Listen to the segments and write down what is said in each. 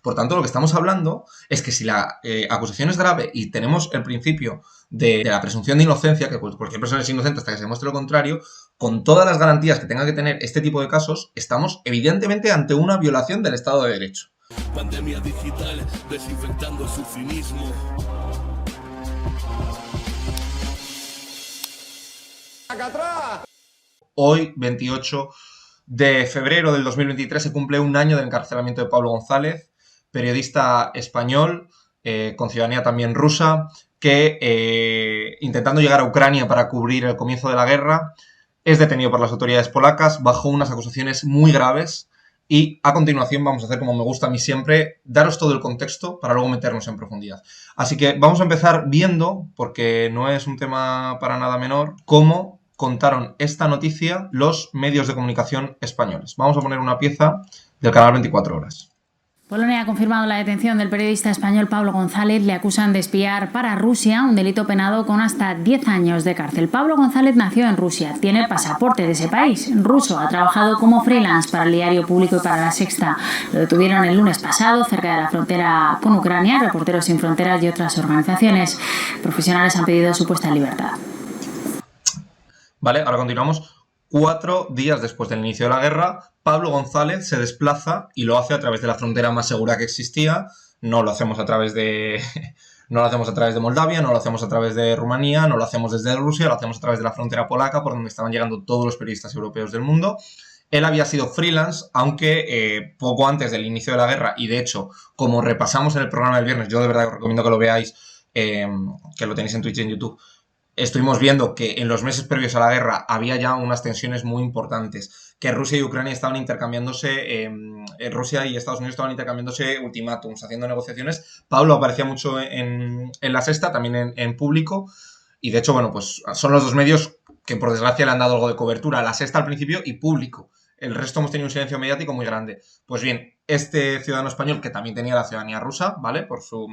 Por tanto, lo que estamos hablando es que si la acusación es grave y tenemos el principio de la presunción de inocencia, que cualquier persona es inocente hasta que se demuestre lo contrario, con todas las garantías que tenga que tener este tipo de casos, estamos evidentemente ante una violación del Estado de Derecho. Pandemia digital, desinfectando su cinismo. Hoy, 28 de febrero del 2023, se cumple un año del encarcelamiento de Pablo González, periodista español, con ciudadanía también rusa, que intentando llegar a Ucrania para cubrir el comienzo de la guerra, es detenido por las autoridades polacas bajo unas acusaciones muy graves y a continuación vamos a hacer como me gusta a mí siempre, daros todo el contexto para luego meternos en profundidad. Así que vamos a empezar viendo, porque no es un tema para nada menor, cómo contaron esta noticia los medios de comunicación españoles. Vamos a poner una pieza del canal 24 Horas. Polonia ha confirmado la detención del periodista español Pablo González. Le acusan de espiar para Rusia, un delito penado con hasta 10 años de cárcel. Pablo González nació en Rusia, tiene pasaporte de ese país, ruso. Ha trabajado como freelance para el Diario Público y para La Sexta. Lo detuvieron el lunes pasado cerca de la frontera con Ucrania. Reporteros Sin Fronteras y otras organizaciones profesionales han pedido su puesta en libertad. Vale, ahora continuamos. 4 días después del inicio de la guerra, Pablo González se desplaza y lo hace a través de la frontera más segura que existía. No lo hacemos a través de no lo hacemos a través de Moldavia, no lo hacemos a través de Rumanía, no lo hacemos desde Rusia, lo hacemos a través de la frontera polaca, por donde estaban llegando todos los periodistas europeos del mundo. Él había sido freelance, aunque poco antes del inicio de la guerra, y de hecho, como repasamos en el programa del viernes, yo de verdad os recomiendo que lo veáis, que lo tenéis en Twitch y en YouTube. Estuvimos viendo que en los meses previos a la guerra había ya unas tensiones muy importantes, que Rusia y Ucrania estaban intercambiándose, Rusia y Estados Unidos estaban intercambiándose ultimátums, haciendo negociaciones. Pablo aparecía mucho en La Sexta, también en público, y de hecho, bueno, pues son los dos medios que por desgracia le han dado algo de cobertura, La Sexta al principio y Público. El resto hemos tenido un silencio mediático muy grande. Pues bien, este ciudadano español, que también tenía la ciudadanía rusa, ¿vale? Por su,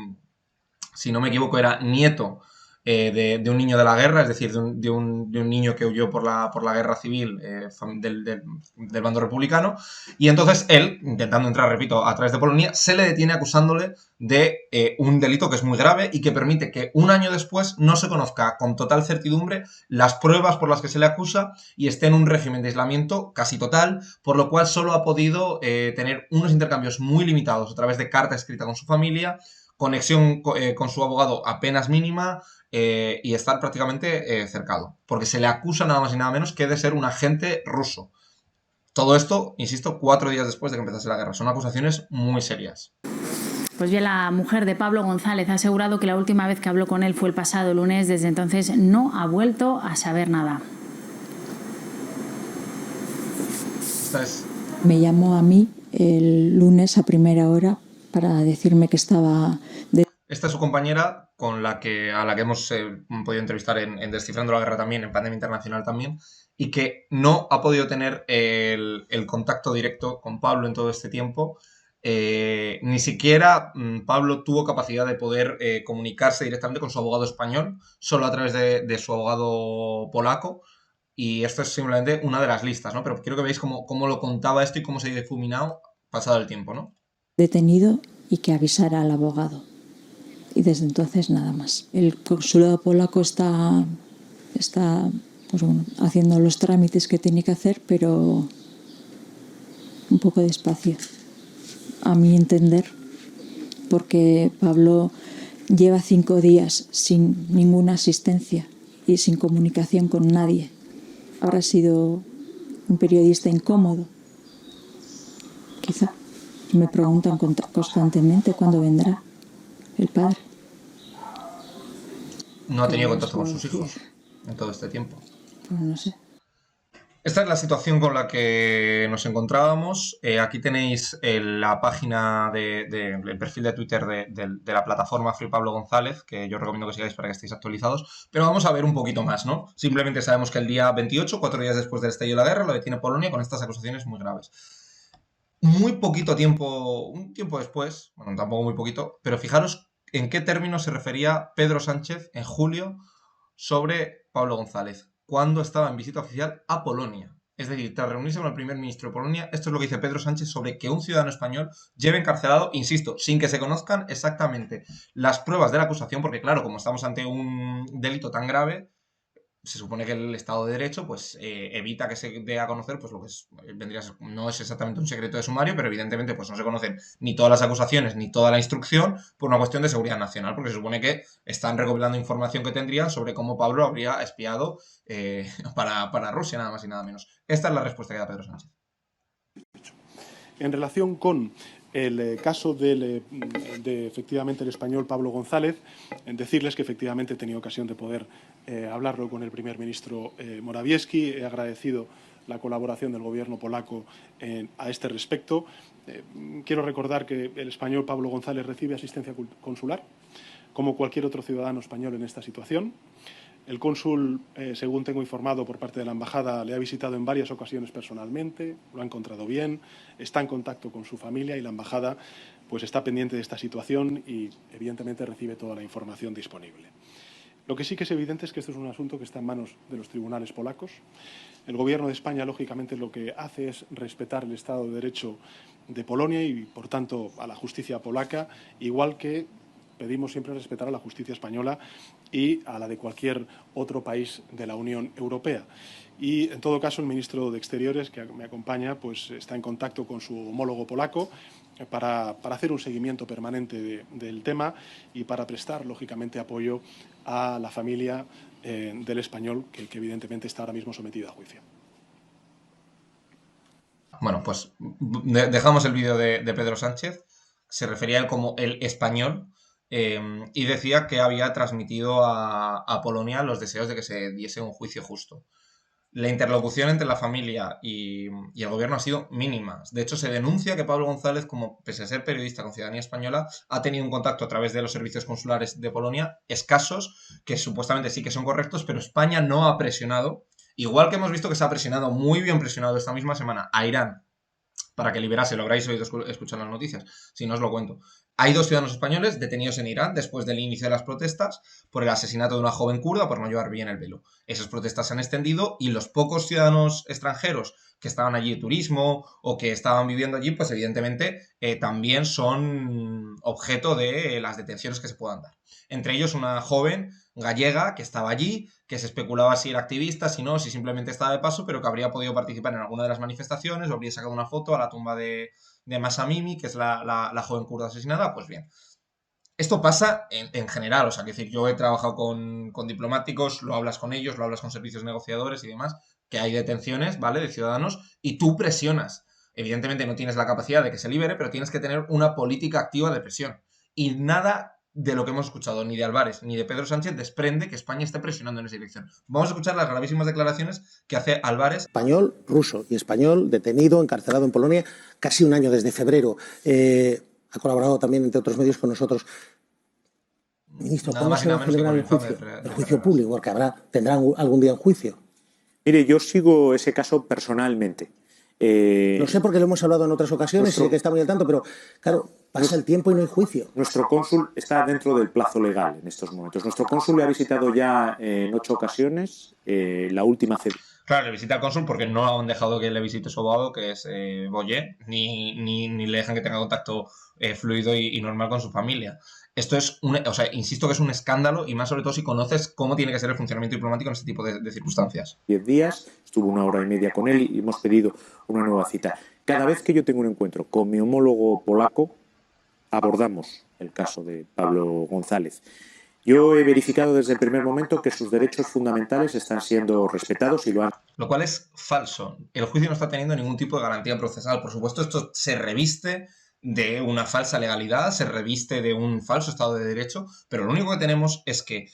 si no me equivoco, era nieto de un niño de la guerra, es decir, de un niño que huyó por la guerra civil del bando republicano, y entonces él, intentando entrar, repito, a través de Polonia, se le detiene acusándole de un delito que es muy grave y que permite que un año después no se conozca con total certidumbre las pruebas por las que se le acusa y esté en un régimen de aislamiento casi total, por lo cual solo ha podido tener unos intercambios muy limitados a través de carta escrita con su familia, conexión con su abogado apenas mínima, y estar prácticamente cercado, porque se le acusa nada más y nada menos que de ser un agente ruso. Todo esto, insisto, 4 días después de que empezase la guerra. Son acusaciones muy serias. Pues bien, la mujer de Pablo González ha asegurado que la última vez que habló con él fue el pasado lunes. Desde entonces no ha vuelto a saber nada. Me llamó a mí el lunes a primera hora para decirme que estaba... Esta es su compañera a la que hemos podido entrevistar en Descifrando la Guerra también, en Pandemia Internacional también, y que no ha podido tener el contacto directo con Pablo en todo este tiempo. Ni siquiera Pablo tuvo capacidad de poder comunicarse directamente con su abogado español, solo a través de su abogado polaco, y esto es simplemente una de las listas, ¿no? Pero quiero que veáis cómo lo contaba esto y cómo se ha difuminado pasado el tiempo, ¿no? Detenido y que avisara al abogado. Y desde entonces nada más. El consulado polaco está pues bueno, haciendo los trámites que tiene que hacer, pero un poco despacio, a mi entender, porque Pablo lleva 5 días sin ninguna asistencia y sin comunicación con nadie. Habrá sido un periodista incómodo, quizá. Me preguntan constantemente cuándo vendrá el padre. No ha tenido contacto con sus hijos en todo este tiempo. Pues no sé. Esta es la situación con la que nos encontrábamos. Aquí tenéis la página el perfil de Twitter de la plataforma Free Pablo González, que yo recomiendo que sigáis para que estéis actualizados. Pero vamos a ver un poquito más, ¿no? Simplemente sabemos que el día 28, 4 días después del estallido de la guerra, lo detiene Polonia con estas acusaciones muy graves. Muy poquito tiempo, un tiempo después, bueno, tampoco muy poquito, pero fijaros en qué términos se refería Pedro Sánchez en julio sobre Pablo González, cuando estaba en visita oficial a Polonia. Es decir, tras reunirse con el primer ministro de Polonia, esto es lo que dice Pedro Sánchez sobre que un ciudadano español lleve encarcelado, insisto, sin que se conozcan exactamente las pruebas de la acusación, porque claro, como estamos ante un delito tan grave, se supone que el Estado de Derecho pues evita que se dé a conocer pues lo que vendría a ser, no es exactamente un secreto de sumario, pero evidentemente pues no se conocen ni todas las acusaciones ni toda la instrucción por una cuestión de seguridad nacional, porque se supone que están recopilando información que tendrían sobre cómo Pablo habría espiado para Rusia, nada más y nada menos. Esta es la respuesta que da Pedro Sánchez. En relación con el caso de efectivamente el español Pablo González, decirles que efectivamente he tenido ocasión de poder hablarlo con el primer ministro Morawiecki. He agradecido la colaboración del gobierno polaco a este respecto. Quiero recordar que el español Pablo González recibe asistencia consular, como cualquier otro ciudadano español en esta situación. El cónsul, según tengo informado por parte de la embajada, le ha visitado en varias ocasiones personalmente, lo ha encontrado bien, está en contacto con su familia y la embajada pues está pendiente de esta situación y evidentemente recibe toda la información disponible. Lo que sí que es evidente es que esto es un asunto que está en manos de los tribunales polacos. El Gobierno de España, lógicamente, lo que hace es respetar el Estado de Derecho de Polonia y, por tanto, a la justicia polaca, igual que pedimos siempre respetar a la justicia española y a la de cualquier otro país de la Unión Europea. Y, en todo caso, el ministro de Exteriores, que me acompaña, pues está en contacto con su homólogo polaco para hacer un seguimiento permanente del tema y para prestar, lógicamente, apoyo a la familia del español, que evidentemente está ahora mismo sometida a juicio. Bueno, pues dejamos el vídeo de Pedro Sánchez. Se refería a él como el español. Y decía que había transmitido a Polonia los deseos de que se diese un juicio justo. La interlocución entre la familia y el gobierno ha sido mínima. De hecho, se denuncia que Pablo González, como pese a ser periodista con ciudadanía española, ha tenido un contacto a través de los servicios consulares de Polonia, escasos, que supuestamente sí que son correctos, pero España no ha presionado, igual que hemos visto que se ha presionado, muy bien presionado esta misma semana, a Irán para que liberase, lo habréis oído escuchar las noticias, si no os lo cuento. Hay 2 ciudadanos españoles detenidos en Irán después del inicio de las protestas por el asesinato de una joven kurda por no llevar bien el velo. Esas protestas se han extendido y los pocos ciudadanos extranjeros que estaban allí de turismo o que estaban viviendo allí, pues evidentemente también son objeto de las detenciones que se puedan dar. Entre ellos una joven gallega que estaba allí, que se especulaba si era activista, si no, si simplemente estaba de paso, pero que habría podido participar en alguna de las manifestaciones o habría sacado una foto a la tumba de Mahsa Amini, que es la joven kurda asesinada. Pues bien, esto pasa en general, o sea, que decir, yo he trabajado con diplomáticos, lo hablas con ellos, lo hablas con servicios negociadores y demás, que hay detenciones, ¿vale?, de ciudadanos y tú presionas. Evidentemente no tienes la capacidad de que se libere, pero tienes que tener una política activa de presión. Y nada de lo que hemos escuchado, ni de Álvarez ni de Pedro Sánchez, desprende que España esté presionando en esa dirección. Vamos a escuchar las gravísimas declaraciones que hace Álvarez. Español, ruso y español, detenido, encarcelado en Polonia, casi un año desde febrero. Ha colaborado también, entre otros medios, con nosotros. Ministro, ¿cuándo se va a celebrar el juicio público? Porque tendrán algún día un juicio. Mire, yo sigo ese caso personalmente. Lo sé porque lo hemos hablado en otras ocasiones y sé que está muy al tanto, pero claro, pasa el tiempo y no hay juicio. Nuestro cónsul está dentro del plazo legal en estos momentos. Nuestro cónsul le ha visitado ya en 8 ocasiones, la última... Claro, le visita al cónsul porque no han dejado que le visite su abogado, que es Boyer, ni le dejan que tenga contacto fluido y normal con su familia. Esto es, insisto que es un escándalo y más sobre todo si conoces cómo tiene que ser el funcionamiento diplomático en este tipo de circunstancias. 10 días, estuve 1 hora y media con él y hemos pedido una nueva cita. Cada vez que yo tengo un encuentro con mi homólogo polaco, abordamos el caso de Pablo González. Yo he verificado desde el primer momento que sus derechos fundamentales están siendo respetados y lo han... Lo cual es falso. El juicio no está teniendo ningún tipo de garantía procesal. Por supuesto, esto se reviste de una falsa legalidad, se reviste de un falso Estado de Derecho, pero lo único que tenemos es que,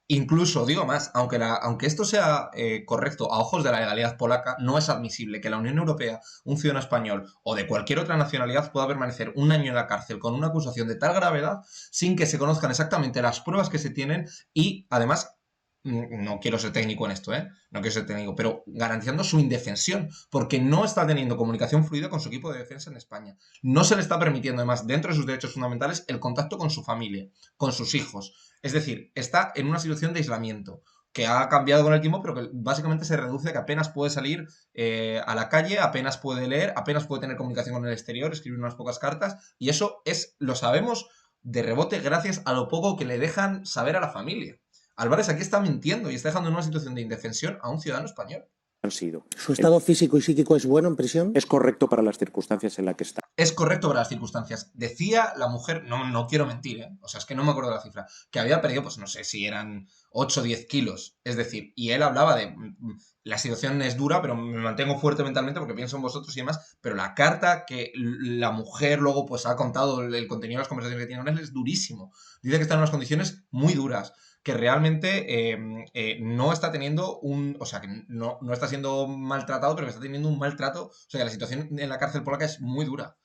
incluso, digo más, aunque esto sea correcto a ojos de la legalidad polaca, no es admisible que la Unión Europea, un ciudadano español o de cualquier otra nacionalidad pueda permanecer 1 año en la cárcel con una acusación de tal gravedad sin que se conozcan exactamente las pruebas que se tienen y, además, no quiero ser técnico en esto, no quiero ser técnico, pero garantizando su indefensión, porque no está teniendo comunicación fluida con su equipo de defensa en España. No se le está permitiendo, además, dentro de sus derechos fundamentales, el contacto con su familia, con sus hijos. Es decir, está en una situación de aislamiento. que ha cambiado con el tiempo, pero que básicamente se reduce a que apenas puede salir a la calle, apenas puede leer, apenas puede tener comunicación con el exterior, escribir unas pocas cartas, y eso lo sabemos de rebote gracias a lo poco que le dejan saber a la familia. Álvarez aquí está mintiendo y está dejando en una situación de indefensión a un ciudadano español. Han sido. ¿Su estado físico y psíquico es bueno en prisión? Es correcto para las circunstancias en las que está. Es correcto para las circunstancias. Decía la mujer, no quiero mentir, o sea, es que no me acuerdo de la cifra, que había perdido, pues no sé si eran 8 o 10 kilos. Es decir, y él hablaba de, la situación es dura, pero me mantengo fuerte mentalmente porque pienso en vosotros y demás, pero la carta que la mujer luego pues ha contado, el contenido de las conversaciones que tiene con él es durísimo. Dice que está en unas condiciones muy duras, que realmente no está teniendo o sea, que no está siendo maltratado, pero que está teniendo un maltrato, o sea, que la situación en la cárcel polaca es muy dura.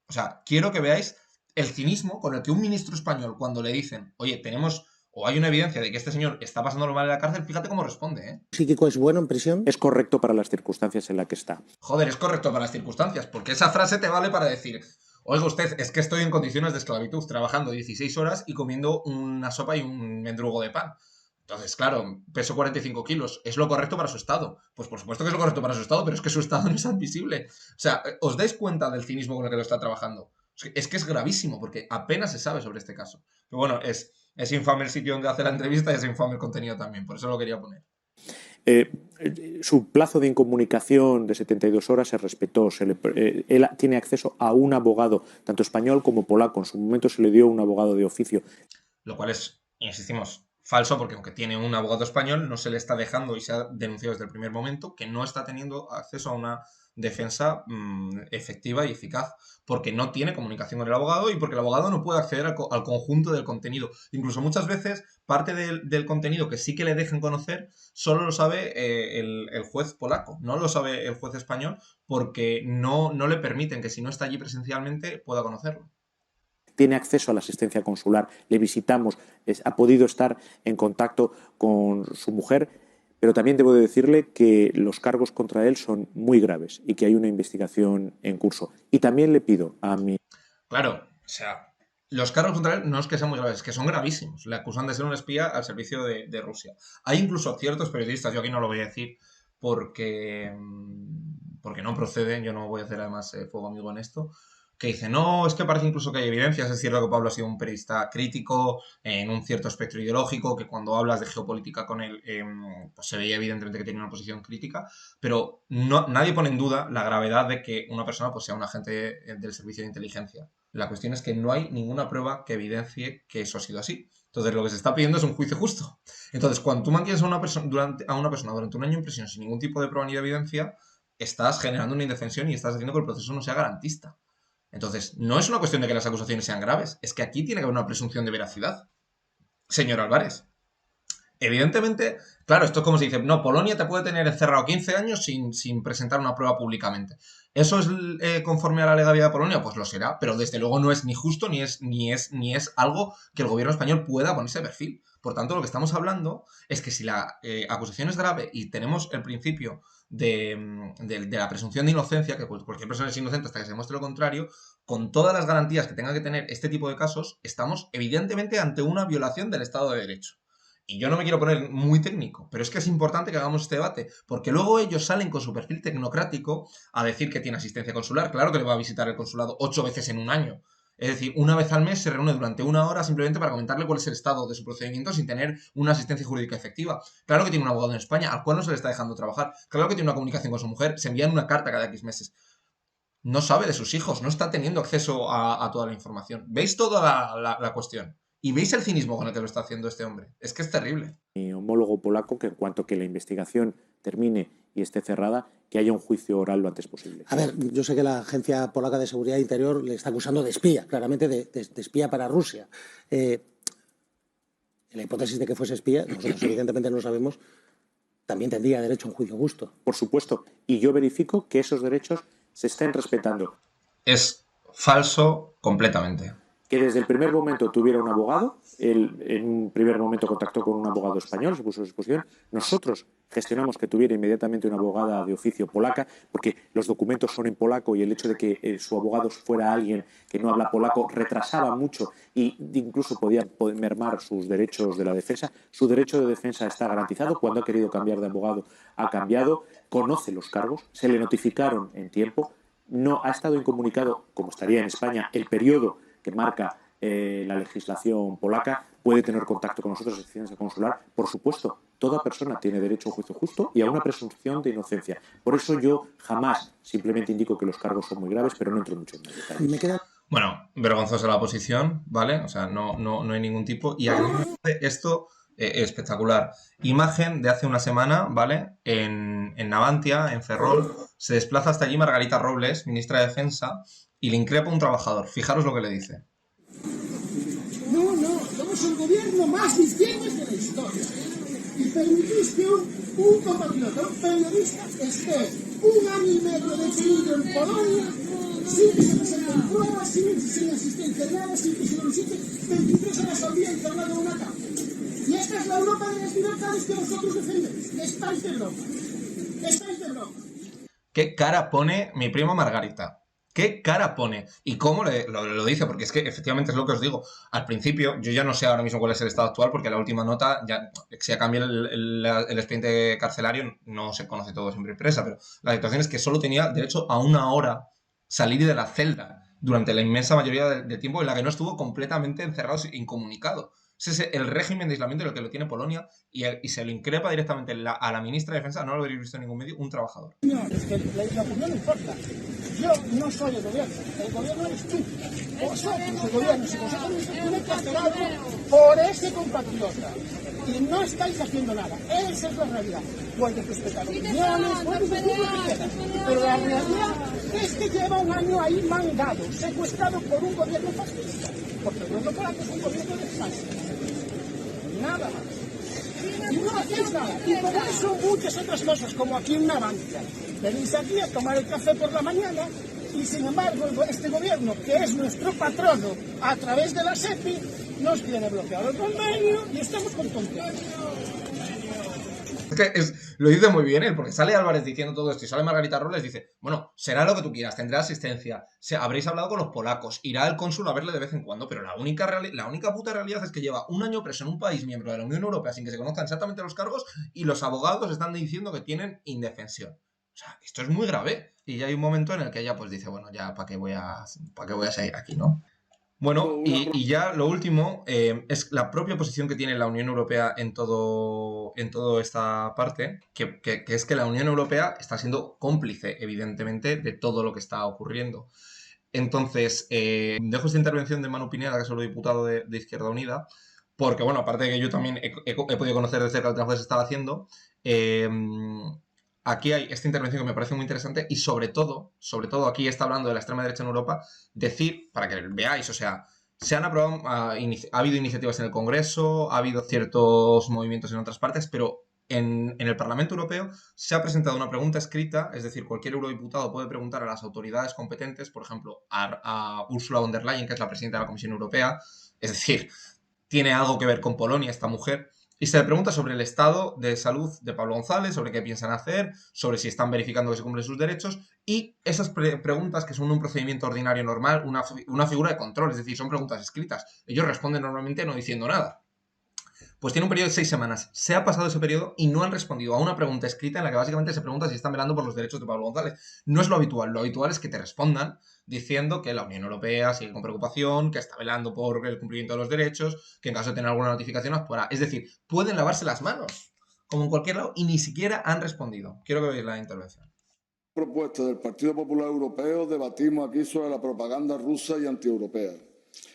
O sea, quiero que veáis el cinismo con el que un ministro español, cuando le dicen, oye, tenemos, o hay una evidencia de que este señor está pasándolo mal en la cárcel, fíjate cómo responde, ¿eh? ¿Psíquico es bueno en prisión? Es correcto para las circunstancias en las que está. Joder, es correcto para las circunstancias, porque esa frase te vale para decir, oiga usted, es que estoy en condiciones de esclavitud, trabajando 16 horas y comiendo una sopa y un mendrugo de pan. Entonces, claro, peso 45 kilos. ¿Es lo correcto para su estado? Pues por supuesto que es lo correcto para su estado, pero es que su estado no es admisible. O sea, ¿os dais cuenta del cinismo con el que lo está trabajando? Es que es gravísimo, porque apenas se sabe sobre este caso. Pero bueno, es infame el sitio donde hace la entrevista y es infame el contenido también, por eso lo quería poner. Su plazo de incomunicación de 72 horas se respetó. Él tiene acceso a un abogado, tanto español como polaco. En su momento se le dio un abogado de oficio. Lo cual es, insistimos, falso, porque aunque tiene un abogado español, no se le está dejando, y se ha denunciado desde el primer momento, que no está teniendo acceso a una defensa efectiva y eficaz, porque no tiene comunicación con el abogado y porque el abogado no puede acceder al conjunto del contenido. Incluso muchas veces parte del contenido que sí que le dejan conocer solo lo sabe el juez polaco, no lo sabe el juez español, porque no le permiten que si no está allí presencialmente pueda conocerlo. Tiene acceso a la asistencia consular, le visitamos, ha podido estar en contacto con su mujer, pero también debo de decirle que los cargos contra él son muy graves y que hay una investigación en curso. Y también le pido a mi... Claro, o sea, los cargos contra él no es que sean muy graves, es que son gravísimos. Le acusan de ser un espía al servicio de Rusia. Hay incluso ciertos periodistas, yo aquí no lo voy a decir porque no proceden, yo no voy a hacer además fuego amigo en esto, que dice, no, es que parece incluso que hay evidencias. Es cierto que Pablo ha sido un periodista crítico en un cierto espectro ideológico, que cuando hablas de geopolítica con él, pues se veía evidentemente que tenía una posición crítica, pero nadie pone en duda la gravedad de que una persona pues sea un agente del servicio de inteligencia. La cuestión es que no hay ninguna prueba que evidencie que eso ha sido así. Entonces lo que se está pidiendo es un juicio justo. Entonces cuando tú mantienes a una persona durante un año en prisión sin ningún tipo de prueba ni de evidencia, estás generando una indefensión y estás haciendo que el proceso no sea garantista. Entonces, no es una cuestión de que las acusaciones sean graves, es que aquí tiene que haber una presunción de veracidad. Señor Álvarez, evidentemente, claro, esto es como se dice, no, Polonia te puede tener encerrado 15 años sin presentar una prueba públicamente. ¿Eso es conforme a la legalidad de Polonia? Pues lo será, pero desde luego no es ni justo ni es algo que el gobierno español pueda ponerse de perfil. Por tanto, lo que estamos hablando es que si la acusación es grave y tenemos el principio de la presunción de inocencia, que cualquier persona es inocente hasta que se demuestre lo contrario, con todas las garantías que tenga que tener este tipo de casos, estamos evidentemente ante una violación del Estado de Derecho. Y yo no me quiero poner muy técnico, pero es que es importante que hagamos este debate, porque luego ellos salen con su perfil tecnocrático a decir que tiene asistencia consular. Claro que le va a visitar el consulado 8 veces en un año. Es decir, una vez al mes se reúne durante una hora simplemente para comentarle cuál es el estado de su procedimiento sin tener una asistencia jurídica efectiva. Claro que tiene un abogado en España, al cual no se le está dejando trabajar. Claro que tiene una comunicación con su mujer, se envían una carta cada X meses. No sabe de sus hijos, no está teniendo acceso a toda la información. ¿Veis toda la cuestión? ¿Y veis el cinismo con el que lo está haciendo este hombre? Es que es terrible. Mi homólogo polaco, que en cuanto que la investigación termine y esté cerrada, que haya un juicio oral lo antes posible. A ver, yo sé que la Agencia Polaca de Seguridad Interior le está acusando de espía, claramente de espía para Rusia. En la hipótesis de que fuese espía, nosotros evidentemente no lo sabemos, también tendría derecho a un juicio justo. Por supuesto, y yo verifico que esos derechos se estén respetando. Es falso completamente. que desde el primer momento tuviera un abogado. Él en un primer momento contactó con un abogado español, se puso a disposición. Nosotros gestionamos que tuviera inmediatamente una abogada de oficio polaca, porque los documentos son en polaco y el hecho de que su abogado fuera alguien que no habla polaco retrasaba mucho e incluso podía mermar sus derechos de la defensa. Su derecho de defensa está garantizado. Cuando ha querido cambiar de abogado, ha cambiado, conoce los cargos, se le notificaron en tiempo, no ha estado incomunicado, como estaría en España, el periodo que marca la legislación polaca, puede tener contacto con nosotros, asistencia consular. Por supuesto, toda persona tiene derecho a un juicio justo y a una presunción de inocencia. Por eso yo jamás simplemente indico que los cargos son muy graves, pero no entro mucho en detalles. Bueno, vergonzosa la posición, ¿vale? O sea, no hay ningún tipo. Y esto espectacular. Imagen de hace una semana, ¿vale? En Navantia, en Ferrol, se desplaza hasta allí Margarita Robles, ministra de Defensa, y le increpa a un trabajador. Fijaros lo que le dice. No, somos el gobierno más de izquierdas de la historia. Y permitís que un compatriota, un periodista, esté un año y medio detenido en Polonia sin que se presenten pruebas, sin asistencia de nada, sin que se lo visite 23 horas al día encerrado en una cárcel. Y esta es la Europa de las libertades que vosotros defendéis. Estáis de broma. Estáis de broma. ¿Qué cara pone mi prima Margarita? ¿Qué cara pone? ¿Y cómo lo dice? Porque es que efectivamente es lo que os digo. Al principio, yo ya no sé ahora mismo cuál es el estado actual, porque la última nota, ya se ha cambiado el expediente carcelario, no se conoce todo siempre impresa, pero la situación es que solo tenía derecho a una hora salir de la celda durante la inmensa mayoría del tiempo en la que no estuvo completamente encerrado, incomunicado. Ese es el régimen de aislamiento en el que lo tiene Polonia y se lo increpa directamente a la ministra de Defensa, no lo habréis visto en ningún medio, un trabajador. No, es que la opinión no importa. Yo no soy el gobierno eres tú. Vosotros, el gobierno, si vosotros estáis encarcelados por ese compatriota y no estáis haciendo nada, esa es la realidad. Puedes respetar opiniones, puedes decir lo que quieras, pero la realidad es que lleva un año ahí mangado, secuestrado por un gobierno fascista, porque el gobierno polaco es un gobierno de fascistas. Nada más. Y no hacéis nada. Y por eso muchas otras cosas, como aquí en Navantia. Venís aquí a tomar el café por la mañana y sin embargo este gobierno, que es nuestro patrono a través de la SEPI, nos tiene bloqueado el convenio y estamos con tonterías. Lo dice muy bien él, porque sale Álvarez diciendo todo esto y sale Margarita Robles, dice, bueno, será lo que tú quieras, tendrá asistencia, habréis hablado con los polacos, irá el cónsul a verle de vez en cuando, pero la única puta realidad es que lleva un año preso en un país miembro de la Unión Europea sin que se conozcan exactamente los cargos y los abogados están diciendo que tienen indefensión. O sea, esto es muy grave. Y ya hay un momento en el que ella pues dice, bueno, ya ¿para qué voy a seguir aquí, no? Bueno, y ya lo último es la propia posición que tiene la Unión Europea en toda esta parte, que es que la Unión Europea está siendo cómplice, evidentemente, de todo lo que está ocurriendo. Entonces, dejo esta intervención de Manu Pineda, que es eurodiputado de Izquierda Unida, porque, bueno, aparte de que yo también he podido conocer de cerca el trabajo que se estaba haciendo, aquí hay esta intervención que me parece muy interesante y sobre todo aquí está hablando de la extrema derecha en Europa, decir, para que veáis, o sea, se han aprobado, ha habido iniciativas en el Congreso, ha habido ciertos movimientos en otras partes, pero en el Parlamento Europeo se ha presentado una pregunta escrita, es decir, cualquier eurodiputado puede preguntar a las autoridades competentes, por ejemplo, a Ursula von der Leyen, que es la presidenta de la Comisión Europea, es decir, tiene algo que ver con Polonia esta mujer, y se le pregunta sobre el estado de salud de Pablo González, sobre qué piensan hacer, sobre si están verificando que se cumplen sus derechos, y esas preguntas que son un procedimiento ordinario normal, una figura de control, es decir, son preguntas escritas. Ellos responden normalmente no diciendo nada. Pues tiene un periodo de 6 semanas. Se ha pasado ese periodo y no han respondido a una pregunta escrita en la que básicamente se pregunta si están velando por los derechos de Pablo González. No es lo habitual es que te respondan diciendo que la Unión Europea sigue con preocupación, que está velando por el cumplimiento de los derechos, que en caso de tener alguna notificación actuará. Es decir, pueden lavarse las manos, como en cualquier lado, y ni siquiera han respondido. Quiero que veáis la intervención. Propuesta del Partido Popular Europeo, debatimos aquí sobre la propaganda rusa y antieuropea.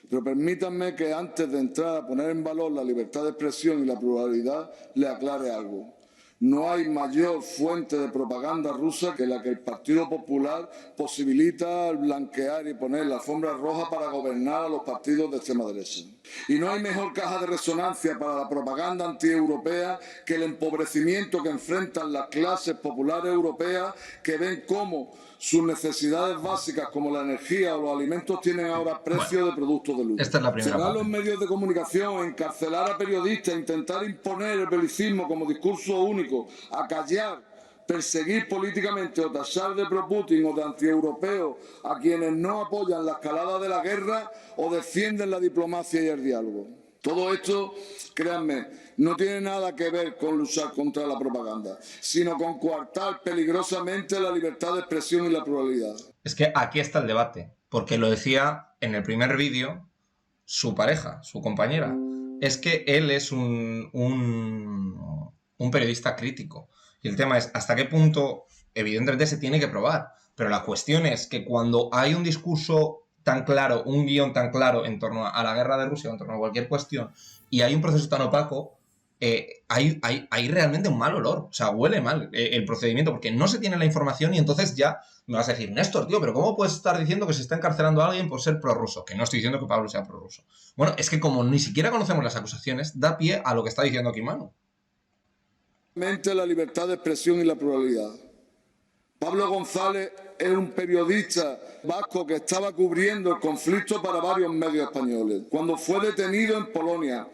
Pero permítanme que antes de entrar a poner en valor la libertad de expresión y la pluralidad, le aclare algo. No hay mayor fuente de propaganda rusa que la que el Partido Popular posibilita al blanquear y poner la alfombra roja para gobernar a los partidos de extrema derecha. Y no hay mejor caja de resonancia para la propaganda antieuropea que el empobrecimiento que enfrentan las clases populares europeas, que ven cómo sus necesidades básicas como la energía o los alimentos tienen ahora precios de productos de lujo. Esta es la primera Cerrar parte. los medios de comunicación, encarcelar a periodistas, intentar imponer el belicismo como discurso único, acallar, perseguir políticamente o tachar de pro-Putin o de antieuropeo a quienes no apoyan la escalada de la guerra o defienden la diplomacia y el diálogo. Todo esto, créanme, no tiene nada que ver con luchar contra la propaganda, sino con coartar peligrosamente la libertad de expresión y la pluralidad. Es que aquí está el debate, porque lo decía en el primer vídeo su pareja, su compañera. Es que él es un periodista crítico. Y el tema es hasta qué punto, evidentemente, se tiene que probar. Pero la cuestión es que cuando hay un discurso tan claro, un guión tan claro en torno a la guerra de Rusia, en torno a cualquier cuestión, y hay un proceso tan opaco, hay realmente un mal olor. O sea, huele mal el procedimiento, porque no se tiene la información y entonces ya me vas a decir, Néstor, tío, pero ¿cómo puedes estar diciendo que se está encarcelando a alguien por ser prorruso? Que no estoy diciendo que Pablo sea prorruso. Bueno, es que como ni siquiera conocemos las acusaciones, da pie a lo que está diciendo aquí Manu. La libertad de expresión y la pluralidad. Pablo González es un periodista vasco que estaba cubriendo el conflicto para varios medios españoles. Cuando fue detenido en Polonia,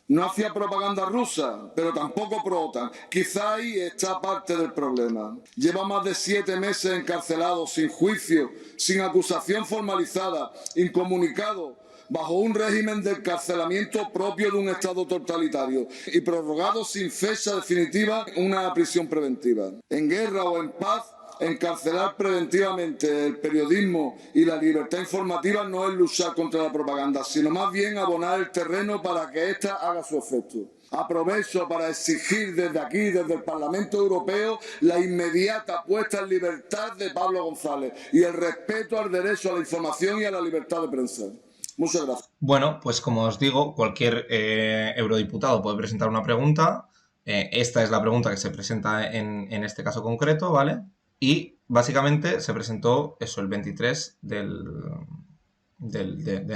no hacía propaganda rusa, pero tampoco pro-OTAN. Quizá ahí está parte del problema. Lleva más de 7 meses encarcelado, sin juicio, sin acusación formalizada, incomunicado, bajo un régimen de encarcelamiento propio de un Estado totalitario y prorrogado sin fecha definitiva una prisión preventiva. En guerra o en paz, encarcelar preventivamente el periodismo y la libertad informativa no es luchar contra la propaganda, sino más bien abonar el terreno para que ésta haga su efecto. Aprovecho para exigir desde aquí, desde el Parlamento Europeo, la inmediata puesta en libertad de Pablo González y el respeto al derecho a la información y a la libertad de prensa. Muchas gracias. Bueno, pues como os digo, cualquier eurodiputado puede presentar una pregunta. Esta es la pregunta que se presenta en este caso concreto, ¿vale? Y básicamente se presentó eso el 23 de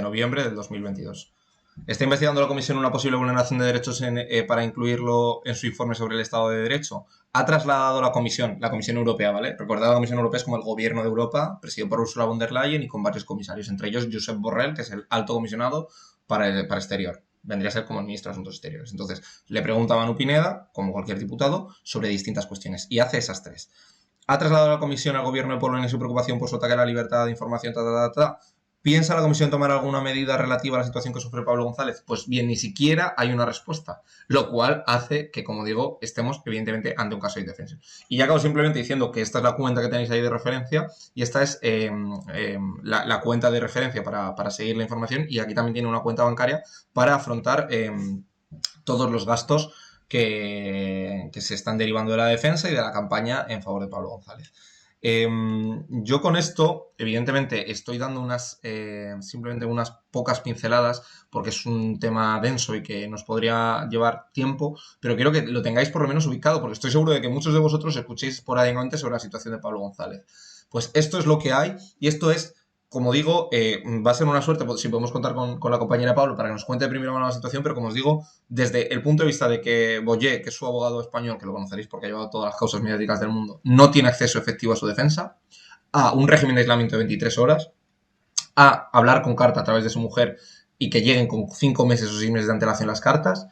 noviembre del 2022. ¿Está investigando la Comisión una posible vulneración de derechos para incluirlo en su informe sobre el Estado de Derecho? Ha trasladado la Comisión Europea, ¿vale? Recordad, la Comisión Europea es como el gobierno de Europa, presidido por Ursula von der Leyen y con varios comisarios, entre ellos Josep Borrell, que es el alto comisionado para exterior. Vendría a ser como el ministro de Asuntos Exteriores. Entonces, le pregunta a Manu Pineda, como cualquier diputado, sobre distintas cuestiones. Y hace esas 3. ¿Ha trasladado la Comisión al gobierno de Polonia su preocupación por su ataque a la libertad de información? ¿Piensa la Comisión tomar alguna medida relativa a la situación que sufre Pablo González? Pues bien, ni siquiera hay una respuesta, lo cual hace que, como digo, estemos evidentemente ante un caso de indefensión. Y ya acabo simplemente diciendo que esta es la cuenta que tenéis ahí de referencia y esta es la cuenta de referencia para seguir la información, y aquí también tiene una cuenta bancaria para afrontar todos los gastos que se están derivando de la defensa y de la campaña en favor de Pablo González. Yo con esto, evidentemente, estoy dando simplemente unas pocas pinceladas porque es un tema denso y que nos podría llevar tiempo, pero quiero que lo tengáis por lo menos ubicado, porque estoy seguro de que muchos de vosotros escuchéis esporádicamente sobre la situación de Pablo González. Pues esto es lo que hay y esto es, como digo, va a ser una suerte si podemos contar con la compañera Pablo para que nos cuente primero la situación, pero como os digo, desde el punto de vista de que Boyer, que es su abogado español, que lo conoceréis porque ha llevado todas las causas mediáticas del mundo, no tiene acceso efectivo a su defensa, a un régimen de aislamiento de 23 horas, a hablar con carta a través de su mujer y que lleguen con 5 meses o 6 meses de antelación las cartas.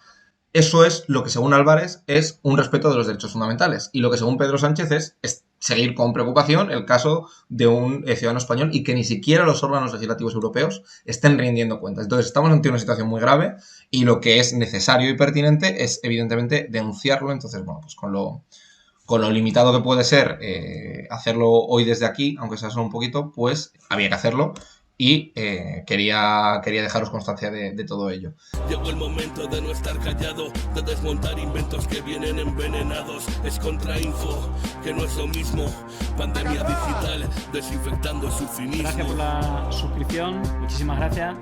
Eso es lo que, según Álvarez, es un respeto de los derechos fundamentales. Y lo que, según Pedro Sánchez, es seguir con preocupación el caso de un ciudadano español y que ni siquiera los órganos legislativos europeos estén rindiendo cuentas. Entonces, estamos ante una situación muy grave y lo que es necesario y pertinente es, evidentemente, denunciarlo. Entonces, bueno, pues con lo limitado que puede ser hacerlo hoy desde aquí, aunque sea solo un poquito, pues había que hacerlo. Y quería dejaros constancia de todo ello. Llegó el momento de no estar callado, de desmontar inventos que vienen envenenados. Es contrainfo, que no es lo mismo. Pandemia digital, desinfectando su cinismo. Gracias por la suscripción, muchísimas gracias.